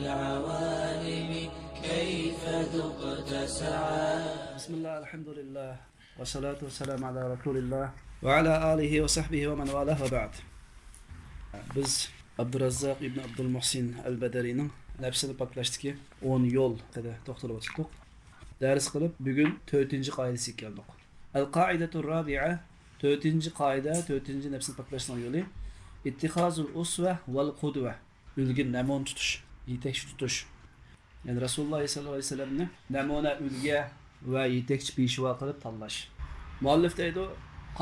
العوالم كيف ذقت سعادة. بسم الله الحمد لله والصلاة والسلام على رسول الله وعلى آله وصحبه ومن والاه وبعد. Biz Abdurazzaq ibn Abdulmuhsin al-Badarining nafsini poklashdagi 10 yo'l haqida to'xtalib o'tdik. Dars qilib bugun 4-qoidasiga keldik. Al-qoidatu rabi'a 4-qoida, 4 nafsini poklashning yo'li ittihazul usva val qudva. Ulgi namon tutish, yetakchi tutish. Yani Rasululloh sallallohu alayhi vasallamni namuna ulga va yetakchi peshvo qilib tanlash. Muallif deydi: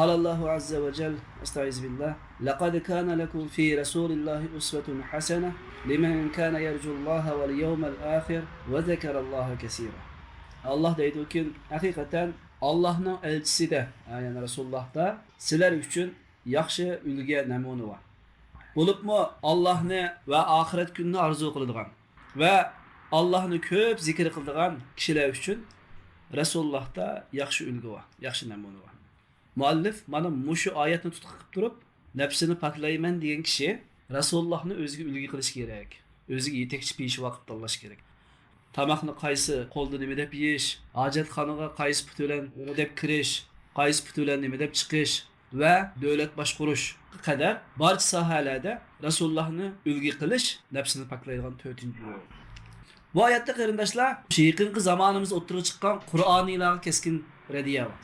قال الله عز وجل استعيذ بالله لقد كان لكم في رسول الله أسوة حسنة لمن كان يرجو الله واليوم الآخر وذكر الله كثيرا. Allah deydi ki hakikaten Allah'ın elçisi de yani Resulullah da sizler için yaxşı ülge namunu var. Bulup mu Allah'ını ve ahiret gününü arzu kıldıgan ve Allah'ını köp zikir kıldıgan kişiler için Resulullah'da yaxşı ülge var, yaxşı namunu var. Muallif mana mushu oyatni tutqib turib, nafsini poklayman degan kishi Rasulullahni o'ziga ulgi qilish kerak. O'ziga yetakchi peshvo qilib tanlash kerak. Tamoqni qaysi qo'lda nima deb yeyish, hojatxonaga qaysi put bilan nima deb kirish, qaysi put bilan nima deb chiqish va davlat boshqarish qadar barcha sohalarda Rasulullahni ulgi qilish nafsini poklaydigan 4-yo'l. Bu oyatda qarindoshlar, yaqinqi zamonimiz o'tirib chiqqan Qur'oniylarga keskin radiya bor.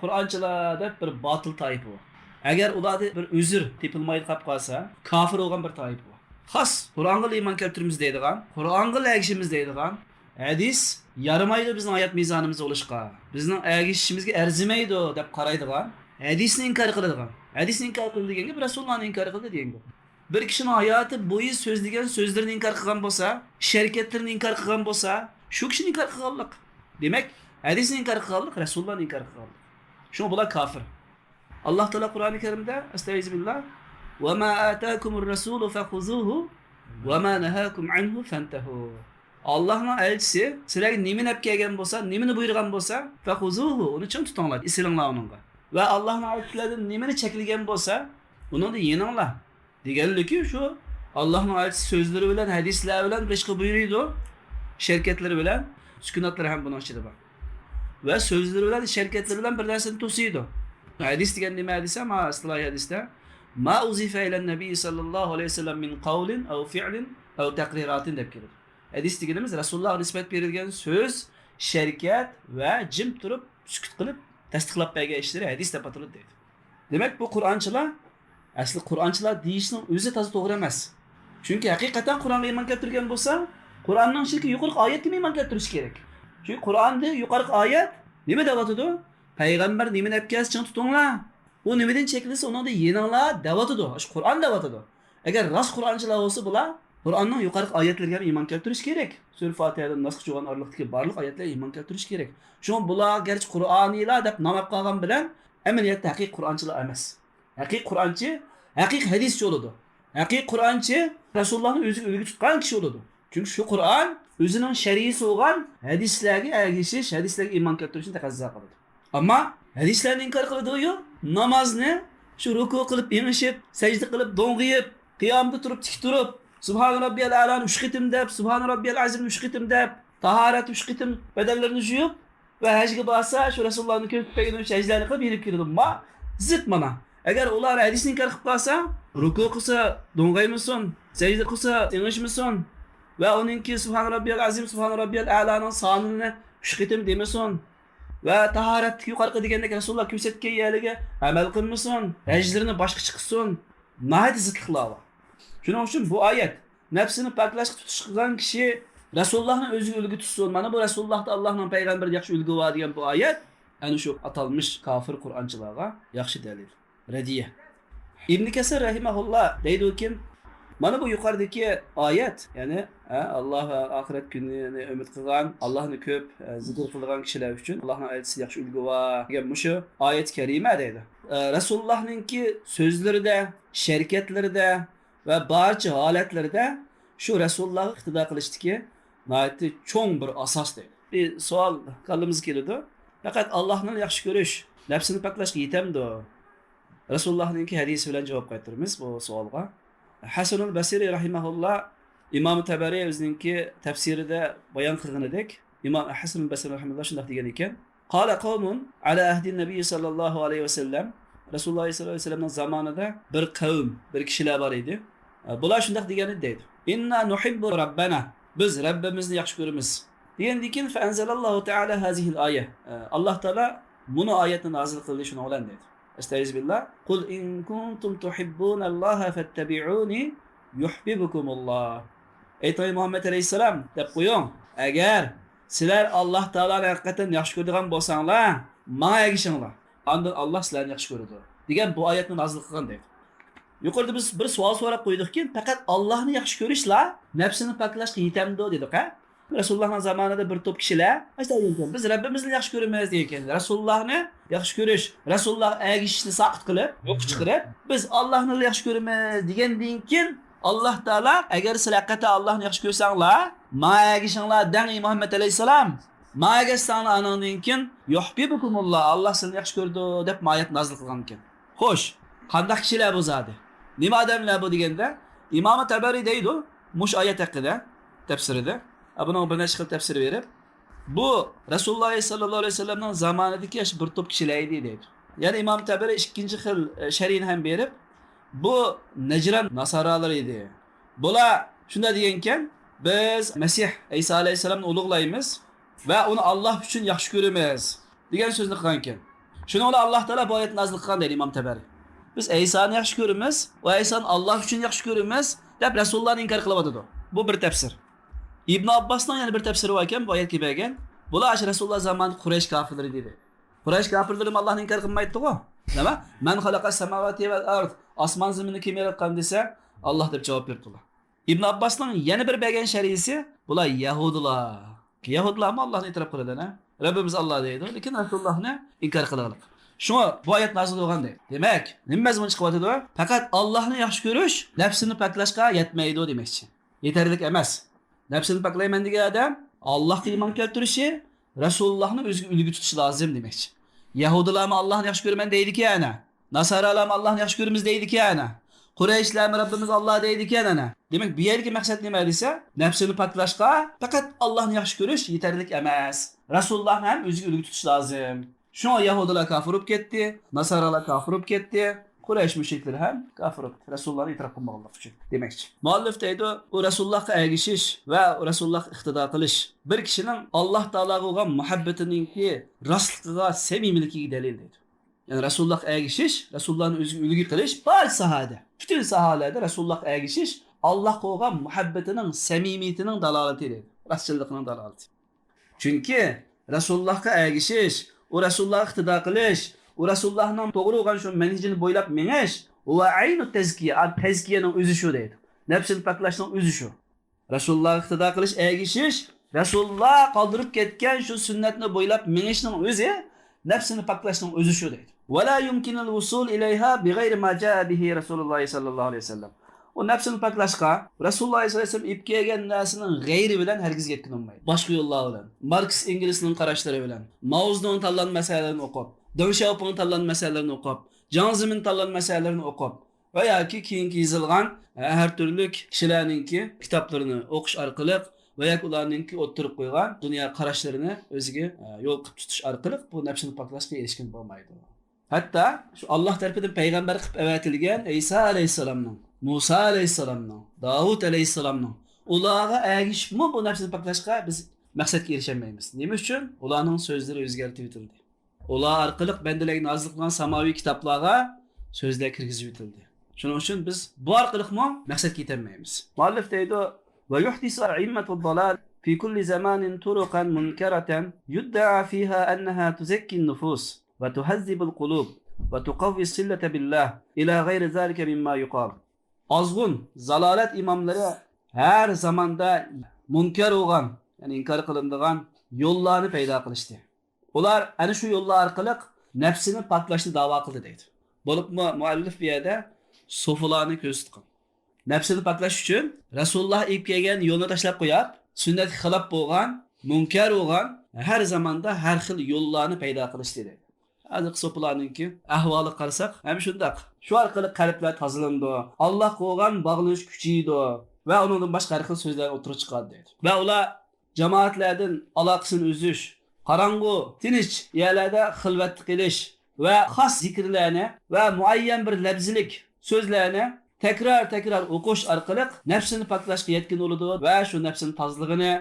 Qur'onchilar deb bir botil toifa bor. Agar ularni bir uzr tepilmaydi qolib qolsa, kofir bo'lgan bir toifa bor. Xos Qur'onga iymon keltiramiz deydigan, Qur'onga ergishimiz deydigan, hadis yaramaydi bizning hayot mezonimiz bo'lishqa. Bizning ergishishimizga arzimaydi deb qaraydigan, hadisni inkor qiladigan. Hadisni inkor qildi deganga Rasulullohni inkor qildi degan. Bir kishining hayoti bo'yi so'zlagan so'zlarini inkor qilgan bo'lsa, sharkatlarini inkor qilgan bo'lsa, shu kishini inkor qilganlik. Demak, hadisni inkor qilganlik, Rasulullohni inkor qilganlik. Shuni bular kofir. Alloh taolo Qur'oni Karimda astagfirullah va ma ataakumur rasulu fakhuzuhu va ma nahakum anhu fantahu. Allohning elchisi sizlarga nimani olib kelgan bo'lsa, nimani buyurgan bo'lsa, fakhuzuhu, uni chin tutinglar, islinglar uningga. Va Allohning elchilaridan nimani cheklagan bo'lsa, uni yeninglar. Deganligi shu Allohning elchisi so'zlari bilan, hadislar bilan boshqa buyuriydi, sharkatlari bilan, sukunatlar ham buning ichida bor. Ve sözleri bilen, şirketleri bilen bir dersini tosiydi. Hadis degan nima hadis ama istilohiy hadisda ma uzifa ila nabiy sallallohu alayhi vasallam min qawlin aw fi'lin aw taqriratin deb keladi. Hadis deganimiz Rasulullohga nisbat berilgan so'z, sharkat va jim turib sukut qilib tasdiqlab bergan ishlar hadis deb ataladi deydi. Demak bu Qur'onchilar asli Qur'onchilar deyishning o'zi toza to'g'ri emas. Chunki haqiqatan Qur'onga iymon keltirgan bo'lsa, Qur'onning shirki yuqori oyatga iymon keltirish kerak. Çünkü Kur'an'da yukarı ayet nime davatıdı? Peygamber nimen epkez çın tutunla. O nimeden çekilirse ona da yenala davatıdı. Şu Kur'an davatıdı. Eğer rast Kur'ancılar olsa bula, Kur'an'ın yukarı ayetlerine iman keltiriş gerek. Sure Fatiha'dan nasıl çoğan arlıktaki barlık ayetlerine iman keltiriş gerek. Şu bula gerçi Kur'an'ıyla dep namak kalgan bilen emeliyette hakik Kur'ancılar emez. Hakik Kur'ancı, hakik hadis yoludu. Hakik Kur'ancı Resulullah'ın özü tutkan kişi oludu. Çünkü şu Kur'an özünün şerisi olan hadislerge ergişiş, hadislerge iman keltirişini tekazza kıldı. Ama hadislerini inkar kıldığı yok. Namaz ne? Şu ruku kılıp, inişip, secde kılıp, donğuyup, kıyamda durup, tik durup, Subhan Rabbiyal A'lan 3 qitim deb, Subhan Rabbiyal Azim 3 qitim deb, taharet 3 qitim bedellerini juyup ve hacga bassa şu Resulullah'ın köpeginin secdelerini kılıp yenip girdi. Ma zıt mana. Eğer ular hadisini inkar kılıp kalsa, ruku kılsa donğaymısın, secde kılsa inişmişsin, ve onunki Subhan Rabbiyal Azim, Subhan Rabbiyal A'la'nın sanını 3 qitim demesin. Ve taharet yukarı degende Resulullah kösetken yerlige amel kılmasın, eclerini başka çıksın. Nahayet zıkkıklar var. Şunun için bu ayet, nefsini paklaşık tutuşkan kişi Resulullah'ın özü ülgü tutsun. Bana bu Resulullah'da Allah'ın peygamber yakşı ülgü var diyen bu ayet, yani şu atalmış kafir Kur'ancılara yakşı delil. Rediye. İbn Kesir rahimahullah deydi ki, mana bu yukarıdaki ayet, yani Allah ve ahiret gününe ümit kılgan, Allah'ını köp zikir kılgan kişiler için Allah'ın elçisi yaxşı ülgü var degan şu ayet-i kerime deydi. Resulullah'ınki sözleri de, şirketleri de ve barcha holatları da şu Resulullah'ı iqtido qilishdiki nayati cho'ng bir asos deydi. Bir savol qalbimizga keladi. Faqat Allohni yaxshi ko'rish, nafsini poklashga yetamdi. Resulullah'ınki hadisi bilan javob qaytaramiz bu savolga. Hasanul Basri rahimahullah İmam Tabari o'zininki tafsirida bayon qilganidek, Imom Hasan al-Basri rahimahulloh shunday degan ekan: "Qala qawmun ala ahdi nabiy sallallohu alayhi vasallam." Rasululloh sollallohu alayhi vasallamning zamonida bir qavm, bir kishilar bor edi. Bular shunday degan edi deydi: "Inna nuhibbu rabbana." Biz Rabbimizni yaxshi ko'ramiz. Degandan keyin fa anzalallohu ta'ala hazihi al-oya. Alloh taolo buni oyatni nozil qildi shuni bilan deydi. Estağfirullah. Qul in kuntum tuhibbunallaha fattabi'uni yuhibbukumullah. Ey Muhammed aleyhisselam deb qo'ying. Agar sizlar Alloh taoloni haqiqatan yaxshi ko'radigan bo'lsanglar, menga ergishinglar. Ondan Alloh sizlarni yaxshi ko'radi. Degan bu oyatni nozil qilgan deydi. Yuqorida biz bir savol so'rab qo'ydikki, faqat Allohni yaxshi ko'rishla nafsini poklashga yetamdi dedik-a? Rasulullohning zamonida bir to'p kishilar aytgan, biz Rabbimizni yaxshi ko'ramiz degan. Rasulullohni yaxshi ko'rish, Rasululloh ergishishni saqit qilib, yo'q chiqarib, biz Allohni yaxshi ko'ramiz degandan keyin Alloh taolo agar sizlar haqiqatan Allohni yaxshi ko'rsanglar, menga ergishinglar deng Muhammad alayhisalom. Menga ergishsanglar anandan keyin yuhibbukumullah, Alloh sizni yaxshi ko'rdi deb oyat nozil qilgan ekan. Xo'sh, qanday kishilar bu zodi? Nima odamlar bu deganda, Imom Tabari deydi, mush oyat haqida tafsirida buni bir necha xil tafsir berib, bu Rasululloh sallallohu alayhi vasallamning zamonidagi bir to'p kishilar edi deydi. Ya'ni Imom Tabari ikkinchi xil sharhini ham berib, bu Najran nasoralar edi. Bular shunda degankan, biz Masih Isa alayhisalomni ulug'laymiz va uni Alloh uchun yaxshi ko'ramiz degan so'zni qilgan ekan. Shuni Alloh taolo bu oyatni nozil qilgan deydi Imom Tabari. Biz Isa'ni yaxshi ko'ramiz va Isa'ni Alloh uchun yaxshi ko'ramiz deb Rasulullohni inkor qilyapti. Bu bir tafsir. İbn Abbas'dan yani bir tefsiri varken bu ayet gibi gelgen. Bular Resulullah zamanı Kureyş kafirleri dedi. Kureyş kafirleri Allah'ın inkar kılmaydı o. Değil mi? Men halakas semavati vel ard. Asman zemini kim yaratkan dese Allah deb cevap verdiler. İbn Abbas'dan yeni bir belgen şerisi bular Yahudiler. Yahudiler mı Allah'ın itiraf kıldı ne? Rabbimiz Allah deydi. Lakin Resulullah ne? İnkar kıldılar. Şuna bu ayet nazil olgan deydi. Demek ne mezmun çıkıvatıdı o? Fakat Allah'ını yaxshi görüş nefsini paklaşka yetmeydi o demek için. Yeterlilik emas. Nefsini paklayman degan adam Allohga iymon keltirishi, Rasulullohni o'ziga ulgu tutishi lozim demoqchi. Yahudilar ham Allohni yaxshi ko'raman deydi-ki ana. Nasaralar ham Allohni yaxshi ko'ramiz deydi-ki ana. Qurayshlar ham Rabbimiz Alloh deydi-ki ana. Demak, bu yergi maqsad nima desa, nafsini paklashga faqat Allohni yaxshi ko'rish yetarli emas. Rasulullohni ham o'ziga ulgu tutish lozim. Shunga Yahudilar kafir bo'lib ketdi, Nasaralar kafir bo'lib ketdi. Quraysh müşrikleri hem kafir oldu. Resulullah'ı itiraf kılmalılar için demekçi. Muallif deydi o Resulullah'a ergişiş ve Resulullah iktida kılış. Bir kişinin Allah Teala'ya olan muhabbetinin ki rastlığa, sevimliliği delil deydi. Yani Resulullah'a ergişiş, Resulullah'ın ülgü kılış var sahada. Bütün sahalerde Resulullah'a ergişiş Allah'a olan muhabbetinin, samimiyetinin dalaleti deydi. Rastçılığının dalaleti. Çünkü Resulullah'a ergişiş, o Resulullah'a iktida kılış, o Resulullah'ın doğru olan şu menhecini boylap meniş, o aynı tezkiye, tezkiyenin özü şu deydi. Nefsini paklaşının özü şu. Resulullah'a iktida kılış, ergişiş, Resulullah kaldırıp ketken şu sünnetini boylap menişinin özü, nefsini paklaşının özü şu deydi. وَلَا يُمْكِنُ الْوُصُولِ إِلَيْهَا بِغَيْرِ مَا جَاءَ بِهِ رَسُولُ اللّٰهِ sallallahu aleyhi ve sellem. O nefsini paklaşka, Resulullah sallallahu aleyhi ve sellem ipkiye gelmesinin gayri bilen herkes yetkin olmaydı. Başka yollar bilen, Marx İngiliz'in karışları bilen, Mao Zedong'un tallan meselelerini okup, Deng Xiaoping'in tallan meselelerini okup, Jiang Zemin tallan meselelerini okup veya ki keyinki yazılgan her türlü kişilerinki kitaplarını okuş arkalık veya ularninki oturup koygan dünya karışlarını özüge yol tutuş arkalık bu nefsini paklaşka erişkin olmaydı. Hatta şu Allah tarafından peygamber kılıp evetilgen İsa aleyhisselamның, Musa aleyhisselamның, Davud aleyhisselamның ulağa ergişip mi bu nefsini paklaşka biz maksatga erişemeyimiz. Neme üçün? Ularning sözleri özgertip bitildi. Ular arkalık bendelerine nazil kılan samavi kitaplara sözler kirgizip bitildi. Şunun için biz bu arkalık mı maksatga yetemeyimiz. Muallif deydi ve yuhdisu a'immetud dalal fi kulli zamanin turuqan munkaratan yudda'a fiha enneha tuzekkin nufus ve tuhazzibul kulub ve tuqavvi sillete billah ila gayri zalike mimma yuqal. Azgun, zalalet imamları her zamanda munkar olan, yani inkar kılındığın yollarını peyda kılıştı. Ular ana şu yollar arkalık nefsini paklaştı dava kıldı deydi. Bolup muallif bir yerde sofularını köz tutkan. Nefsini paklaş için Resulullah ip gelgen yolunu taşlap koyap, sünnet xilap bolgan, munkar olan her zamanda her xil yollarını peyda kılıştı deydi. Azık sopularınki ahvalı qarsak hem şundak. Şu arkalık kalpler tazılındı. Allah koğan bağlanış küçüydü. va uningdan boshqa har xil so'zlar o'tirib chiqadi deydi. Va ular jamoatlardan aloqasini uzish, qorong'u, tinch yerlarda xilvat qilish va xos zikrlarni va muayyan bir labzilik so'zlarni tekrar o'qish orqali nafsini poklashga yetkin bo'ladi va shu nafsini tozligini,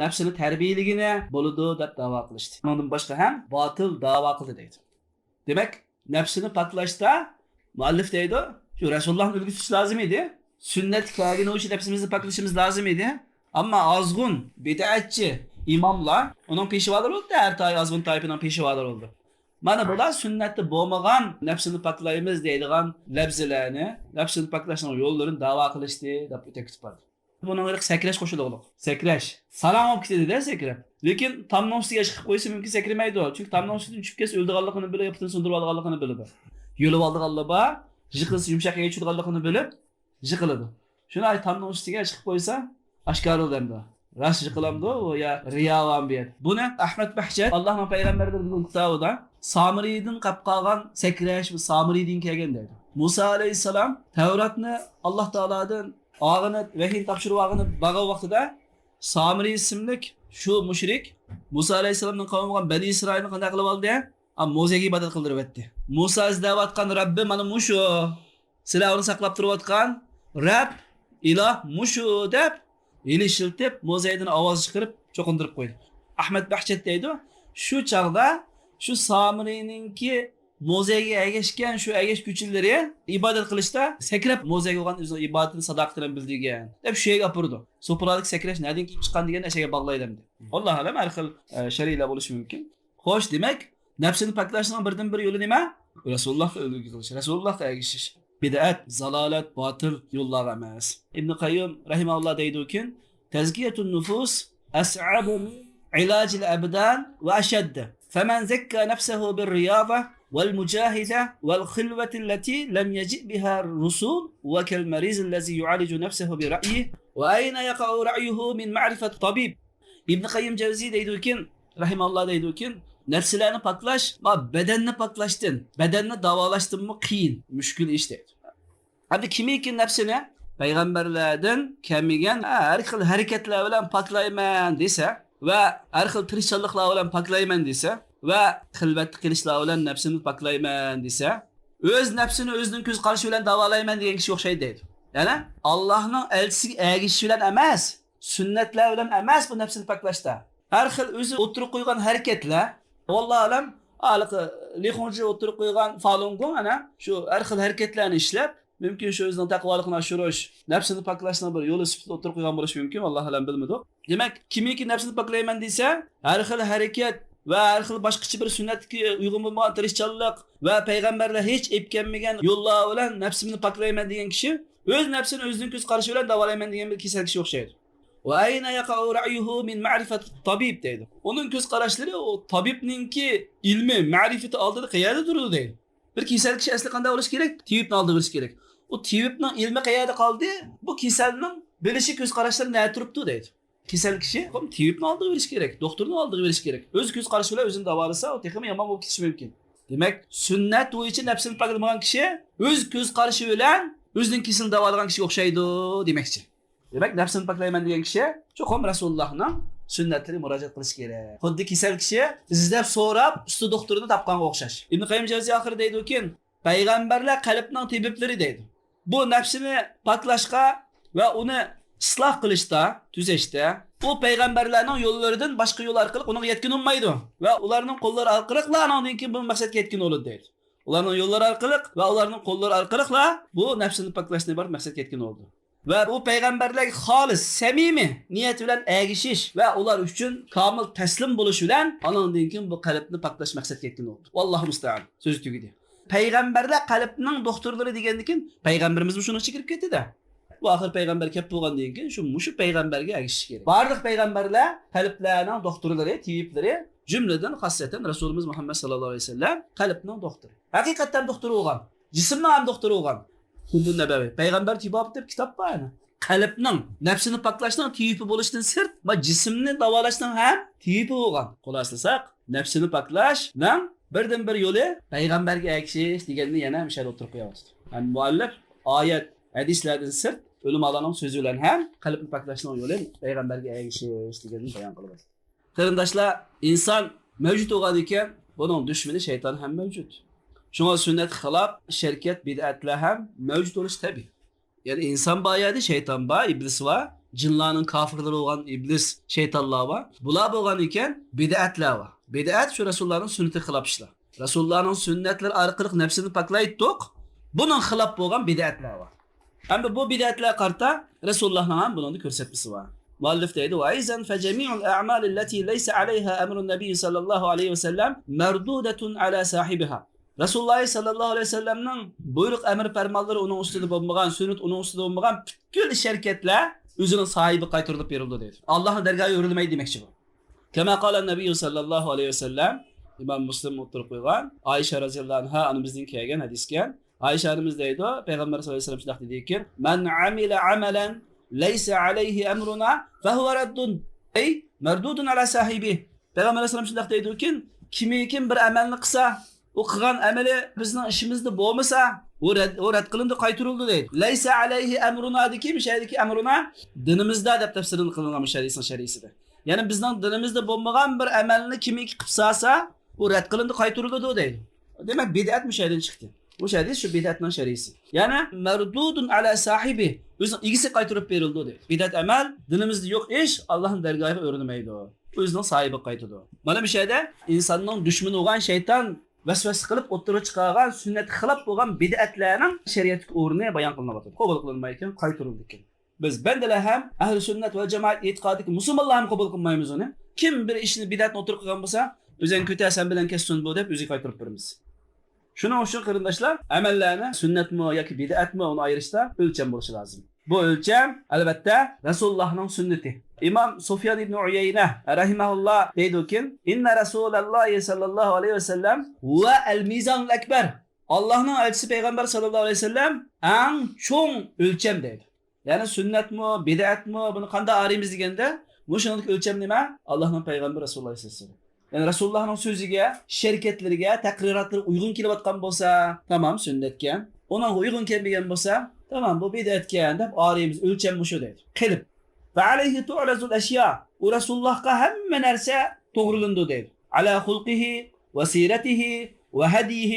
nafsini tarbiyaligini bo'ladi deb da'vo qilishdi. Bundan boshqa ham botil da'vo qildi deydi. Demak, nafsini poklashda muallif deydi, shu Rasulullohning ulgisi lozim edi. Sunnat kagini o'sha nafsimizni poklashimiz lozim edi. Ammo ozg'un bid'atchi imomlar, uning peshvolari bo'ldi, har toy ozg'un toifaning peshvolari bo'ldi. Mana bular sunnatda bo'lmagan nafsini poklaymiz deydigan labzilarni, nafsini poklashning yo'llarini da'vo qilishdi deb o'takib bordi. Buning ilk sakrash qo'shiladi. Sakrash. Salom olib ketadi-da sakrab. Lekin tomning ustiga chiqib qo'ysa mumkin sakramaydi. Chunki tomning ustidan tushib ketsa o'ldiganligini bilib, yaptini sindirib olganligini biladi. Yo'lib oldiganlar bor, jiqilsa yumshoq yerga tushirganligini bilib, jiqiladi. Shuni ay tomning ustiga chiqib qo'ysa, oshkor bo'lamdi. Ras jiqilamdi o ya riyovan bir. Buni Ahmad Bahjat Allohning payg'ambarining kitobida Samiriydan qolib qolgan sakrash va Samiriydan kelgan deydi. Musa alayhisalom Tavratni Alloh taolodan og'inib, vahiy topshirib olgan bag'o vaqtida Samiriy ismlik shu mushrik Musa alayhisalomning qavmi bo'lgan Bani Isroilni qanday qilib oldi? Mo'zaga ibodat qildirib etdi. Musa izlayotgan Rabbim mana mushu. Sizlar uni saqlab turayotgan Rabb, iloh mushu deb eli shiltib mo'zaydan ovoz chiqarib cho'qindirib qo'ydi. Ahmad Bahjat deydi, shu chaqda shu Samiriyninki mo'zaga agashgan shu agash kuchilari ibodat qilishda sakrab mo'zaga bo'lgan o'z ibodatini sadoqat bilan bildirgan deb shu yerga opurdi. So'piralik sakrash nerdan kelib chiqqan degan narsaga bog'laydi. Alloh alam har xil shari'lar bo'lishi mumkin. Xo'sh, demak, nafsini poklashning birdan bir yo'li nima? Rasulullohga ulgu qilish, Rasulullohga agishish. Bid'at, zalolat, botil yo'llar emas. Ibn Qayyim rahimahulloh deydi-ki, tazkiyatun nufus as'abu ilaj al-abdan va ashadd. Faman zakka nafsahu bir-riyada wal-mujahida wal-khilwati allati lam yaji biha ar-rusul wa kal-mariz allazi yu'aliju nafsahu bi ra'yihi wa ayna yaqa'u ra'yuhu min ma'rifati tabib. Ibn Qayyim Jawziy deydi-ki, rahimahulloh deydi-ki, nafslarni poklash va badanni poklashdan, badanni davolashdanmi qiyin, mushkul ish deydi. Hadi kimiki nafsini payg'ambarlardan kelmagan har xil harakatlar bilan poklayman desa va har xil tirishchiliklar bilan poklayman desa va xilvat qilishlar bilan nafsini poklayman desa, o'z nafsini o'zining ko'z qarashi bilan davolayman degan kishi o'xshaydi deydi. Ya'ni Allohning elchisiga ergashish bilan emas, sunnatlar bilan emas bu nafsini poklashda. Har xil o'zi o'tirib qo'ygan harakatlar, vallohu alam, aliqi lixonchi o'tirib qo'ygan falongo ana shu har xil harakatlarni ishlab mümkün şu o'zining taqvoligini oshirish, nafsini poklashning bir yo'li sifatida o'tirib qo'ygan bo'lishi mumkin, vallohu alam bilmadik. Demak, kimiki nafsini poklayman desa, har xil harakat va har xil boshqacha bir sunnatga uyg'un bo'lmagan tirishchilik va payg'ambarlar hech epkanmagan yo'llar bilan nafsimni poklayman degan kishi o'z nafsini o'zining ko'z qarashi bilan davolayman degan bir kasal kishi o'xshaydi. Va ayna yaqa'u ra'yuhu min ma'rifati tabib deydi. Uning ko'z qarashlari o tabibninki ilmi, ma'rifati oldida qayerda turadi deydi. Bir kasal kishi asli qanday bo'lishi kerak? Tabibni oldida bo'lishi kerak. O tabibning ilmi qayerda qoldi? Bu kasalning bilishi ko'z qarashlari nima turibdi deydi. Kasal kishi tabibni oldiga berish kerak, doktorning oldiga berish kerak. O'z ko'z qarashi bilan o'zini davolasa, o texmi yomon bo'lib ketishi mumkin. Demak, sunnat bo'yicha nafsini poklamagan kishi o'z ko'z qarashi bilan o'zining kasalini davolagan kishi o'xshaydi demakchi. Demak, nafsini poklayman degan kishi cho'qim Rasulullohning sunnatini murojaat qilish kerak. Xuddi kasal kishi izlab so'rab, usti doktorini topganga o'xshash. Ibn Qayyim Jawziy oxiri deydi-ki, payg'ambarlar qalbning tabiblari deydi. Bu nafsini poklashga va uni isloh qilishda, tuzashda u payg'ambarlarning yo'llaridan boshqa yo'l orqali uning yetkin olmaydi va ularning qo'llari orqali keyin bu maqsadga yetkin bo'ladi deydi. Ularning yo'llari orqali va ularning qo'llari orqali bu nafsini poklashni bir maqsadga yetkin oldi. Va bu payg'ambarlarga xolis, samimiy niyat bilan ergashish va ular uchun komil taslim bo'lish bilan ondan keyin bu qalbni poklash maqsadga yetkin oldi. Vallohu musta'an. So'z tugidi. Payg'ambarlar qalbning doktorlari degandan keyin payg'ambarimiz shuni kirib ketdi-da. Bu oxir payg'ambar kelib bo'lgandan keyin shu payg'ambarga ergashish kerak. Barliq payg'ambarlar qalblarning doktorlari, tabiblari, jumladan xosatan Rasulimiz Muhammad sallallohu alayhi vasallam qalbning doktori. Haqiqatan doktor bo'lgan, jismning ham doktori bo'lgan. Kundu Nabaviy payg'ambar tibob deb kitob bor. Qalbning nafsini poklashning tibi bo'lishdan sirt va jismni davolashning ham tibi bo'lgan. Xuloslasak, nafsini poklashning birdan bir yo'li payg'ambarga ergashish deganni yana mishal o'tirib qo'yamiz. Yani muallif oyat, hadislardan sirt ulamolarning so'zi bilan ham qalbni poklashning yo'li payg'ambarga ergashish deganni bayon qilamiz. Qarindoshlar, inson mavjud bo'lgan ekan, buning dushmani shayton ham mavjud. Shunga sunnat xilof, shirkat, bid'atlar ham mavjud bo'lishi tabiiy. Ya'ni inson bor edi, shayton bor, iblis bor, jinlarning kofirlari bo'lgan iblis, shaytonlar bor. Bular bo'lgan ekan, bid'atlar bor. Bid'at shu Rasulullohning sunnati xilof ishlar. Rasulullohning sunnatlari orqali nafsini poklaydiq. Buning xilof bo'lgan bid'atlar bor. Endi bu bid'atlar qarta Rasulullohning ham buni ko'rsatmasi bor. Muallif deydi: "Va izan fa jami'ul a'mal allati laysa 'alayha amrun nabiy sallallohu alayhi va sallam mardudatun ala sahibiha." Rasululloh sallallohu alayhi vasallamning buyruq amr farmonlari uning ustida bo'lmagan, sunnat uning ustida bo'lmagan butkul sharkatlar o'zining sohibi qaytarilib berildi deydi. Allohning dargohiga o'rilmaydi demoqchi bu. Kama qala nabiy sallallohu alayhi vasallam, Imom Muslim o'tirib qo'ygan, Oysha radhiyallohu anha anamizning kelgan hadisga, Oysha anamiz deydi, payg'ambar sollallohu alayhi vasallam shunday dedilar: "Man amila amalan laysa alayhi amruna fa huwa raddun." Ay, mardudun ala sahibi. Payg'ambar sollallohu alayhi vasallam shunday deydi-ki, kim bir amalni qilsa, o qilgan amali bizning ishimizda bo'lmasa, o rad qilindi, qaytarildi deydi. Laysa alayhi amruna deki, mishadiki amruna dinimizda deb tafsirini qilingan hadisin sharhisida. Ya'ni bizning dinimizda bo'lmagan bir amalni kimiki qilsa, o rad qilindi, qaytarildi deydi. Demak, bid'at mishaydan chiqdi. Bu hadis shu bid'atning sharhisi. Ya'ni mardudun ala sahibi, o'zining egisi qaytarib berildi deydi. Bid'at amal dinimizda yo'q ish, Allohning dargohiga o'rinmaydi. O'zining sohibi qaytadi. Mana bu yerda insonning dushmani bo'lgan shayton vasvasa qilib o'ttirib chiqargan sunnat xilof bo'lgan bid'atlarning shariatga o'rni bayon qilinadi. Qabul qilinmaydi, qaytarildi ekan. Biz bandalar ham ahli sunnat va jamoat e'tiqodiga musulmonlar ham qabul qilmaymiz uni. Kim bir ishni bid'atni o'tirib qilgan bo'lsa, o'zing ko'tarsan bilan kessin bu deb o'ziga qaytarib beramiz. Shuning uchun qarindoshlar, amallarni sunnatmi yoki bid'atmi uni ayirishda o'lcham bo'lishi lozim. Bu o'lcham albatta Rasulullohning sunnati. İmam Sufyan ibn Uyayna rahimahullah deydi-ki: "İnna Rasulullah sallallahu aleyhi ve sellem ve el-mizanul ekber." Allah'ın elçisi Peygamber sallallahu aleyhi ve sellem en çoğun ölçem deydi. Yani sünnet mi, bid'at mi, bunu qanday araymiz deganda, bu shunday ölçem nima? Allah'ın Peygamber Rasulullah sallallahu aleyhi ve sellem. Yani Rasulullah'ın sözüge, şirketleriga, takriratlarga uygun kelayotgan bo'lsa, tamam sünnetga. Ona uygun kelmagan bo'lsa, tamam bu bid'atga deb araymiz, ölçem bu shu deydi. Qilib فعليه تعرض الأشياء ورسول الله هم نرسى تغرلندو دير على خلقه وسيرته وهديه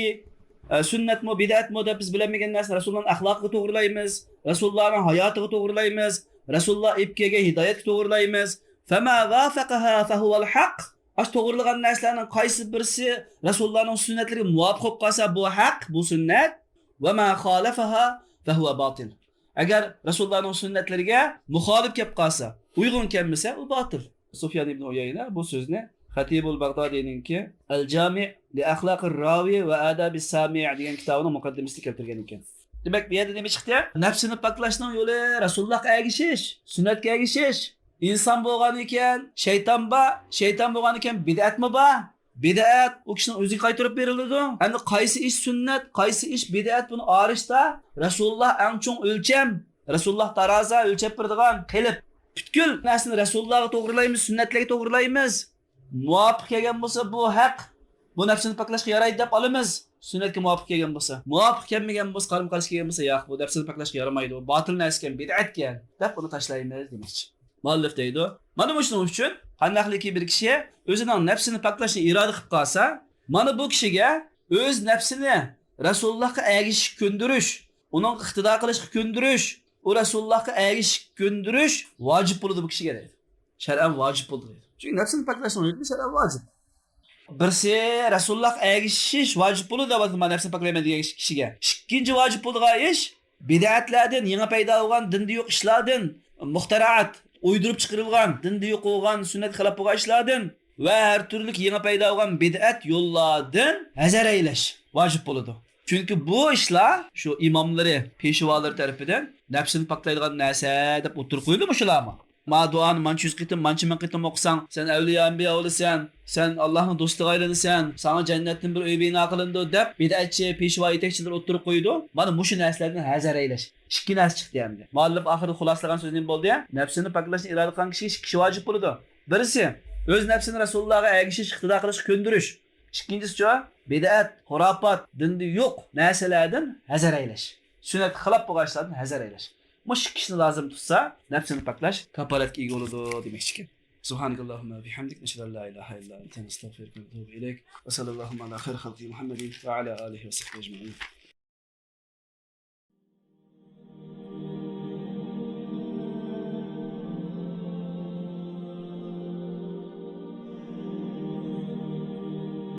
سنة مو بدعت مو دبز بلميген الناس رسول الله أخلاقه تغرلايمز رسول الله حياته تغرلايمز رسول الله إبكيه هدايته تغرلايمز فما وافقها فهو الحق أش تغرلغان الناس لأن قايس برسي رسول الله سنة لري موافق قاسا بو حق بو سنة وما خالفها فهو باطل. Agar Rasulullohning sunnatlariga muxolif kelib qolsa, uyg'un kelmasa, u botil. Sufyan ibn Uyayna bu so'zni Xatibul Bag'dodiyninki Al-Jami' li axloqir rawi va adabis sami' degan kitobining muqaddimasida keltirgan ekan. Demak, bu yerda nima chiqdi? Nafsini poklashning yo'li Rasulullohga ergashish, sunnatga ergashish. Inson bo'lgan ekan, shayton bo'lgan ekan, bid'atmi bor? Bid'at o kishining o'ziga qaytarib beriladi. Endi qaysi ish sunnat, qaysi ish bid'at buni arishda Rasululloh eng cho'ng o'lcham, Rasululloh taroza o'lchab beradigan qilib, butkul narsani Rasulullohga to'g'rilaymiz, sunnatlarga to'g'rilaymiz. Muvofiq kelgan bo'lsa bu haq, bu nafsini poklashga yaraydi deb olamiz. Sunnatga muvofiq kelgan bo'lsa, muvofiq kelmagan bo'lsa, qarim qilish kelgan bo'lsa, yo'q, bu nafsini poklashga yaramaydi, bu botil narsa ekan, bid'at ekan deb uni tashlaymiz demoqchi. Muallif deydi, mana shuning uchun qandaqliki bir kishi o'zining nafsini poklashni iroda qilib qolsa, mana bu kishiga o'z nafsini Rasulullohga ergashish ko'ndirish, uning iqtido qilishga ko'ndirish, u Rasulullohga ergashish ko'ndirish vojib bo'ladi bu kishiga deydi. Shar'an vojib bo'ladi. Chunki nafsini poklashni shar'an vojib. Birsi Rasulullohga ergashish vojib bo'ladi deb mana nafsini poklayman degan kishiga. Ikkinchi vojib bo'lgan ish bid'atlardan, yangi paydo bo'lgan dinda yo'q ishlardan, muxtaraat uydurib chiqarilgan, dinda yo'q bo'lgan, sunnat xilof bo'lgan ishlardan va har turli yangi paydo bo'lgan bid'at yo'llardan hazar aylash vojib bo'ladi. Chunki bu ishlar shu imomlari, peshvolar tarafidan nafsini poklaydigan narsa deb o'tirib qo'yildi shularmi? Ma duoni mancha 100 qitim, mancha ming qitim o'qisang, sen avliyo anbiyo bo'lasan, sen Allohning do'stiga aylanasan, sana jannatdan bir uy bino qilindi deb bid'atchi, peshvo yetakchilar o'tirib qo'ydi. Mana shu narsalardan hazar aylash. Ikki narsa chiqdi endi. Muallif oxirida xulosalagan so'z nima bo'ldi? Nafsini poklashni iroda qilgan kishi vojib bo'ladi. Birisi o'z nafsini Rasulullohga ergashish, iqtido qilishga ko'ndirish. Ikkinchisi bid'at, xurofot, dinda yo'q narsalardan hazar aylash. Sunnat xilof bo'lgan ishlardan hazar aylash. mush kishini lazım tutsa, nafsini paklash kapolatga ega bo'ladi demoqchi ekan. Subhanakallahumma bihamdik nashhadu an la ilaha illa anta nastaghfiruka va natubu ilayk. Va sallallohu ala khayri xalqi Muhammadin va ala alihi va sahbihi ajma'in.